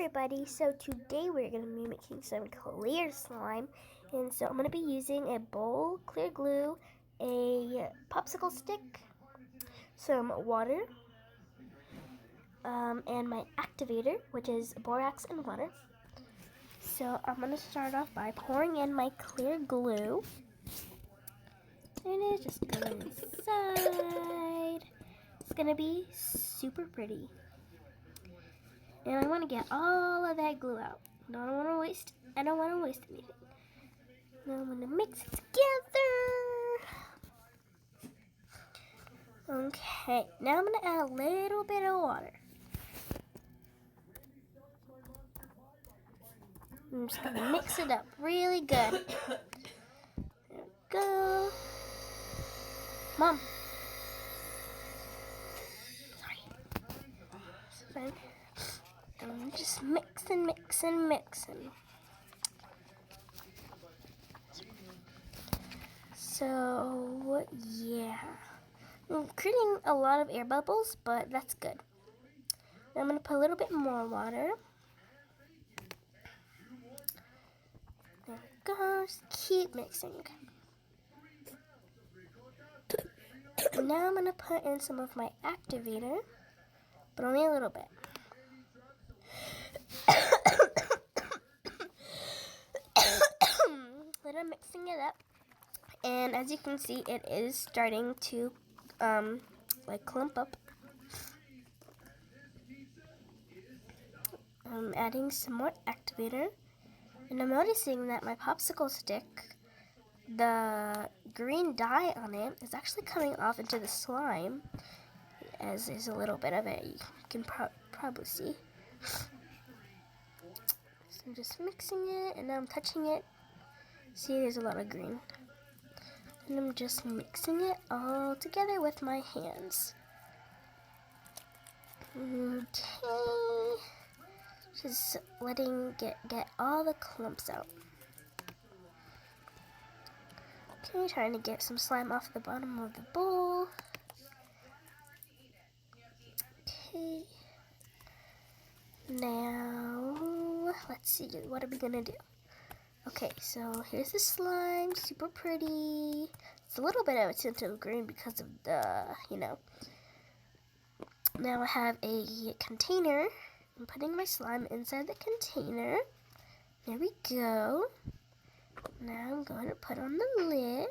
everybody, so today we're going to be making some clear slime, and so I'm going to be using a bowl, clear glue, a popsicle stick, some water, and my activator, which is borax and water. So I'm going to start off by pouring in my clear glue, and it's just going inside. It's going to be super pretty. And I want to get all of that glue out. I don't want to waste anything. Now I'm going to mix it together. Okay, now I'm going to add a little bit of water. I'm just going to mix it up really good. There we go. Mom. Sorry. It's fine. I'm just mixing. So, yeah. I'm creating a lot of air bubbles, but that's good. Now I'm going to put a little bit more water. There we go. Just keep mixing. Now I'm going to put in some of my activator, but only a little bit. Then I'm mixing it up. And as you can see, it is starting to clump up. I'm adding some more activator, and I'm noticing that my popsicle stick, the green dye on it, is actually coming off into the slime, as there's a little bit of it. You can probably see. So I'm just mixing it, and now I'm touching it. See, there's a lot of green. And I'm just mixing it all together with my hands. Okay. Just letting get all the clumps out. Okay, trying to get some slime off the bottom of the bowl. Okay. Now, let's see, what are we gonna do? Okay, so here's the slime, super pretty. It's a little bit of a tint of green because of the, Now I have a container. I'm putting my slime inside the container. There we go. Now I'm going to put on the lid.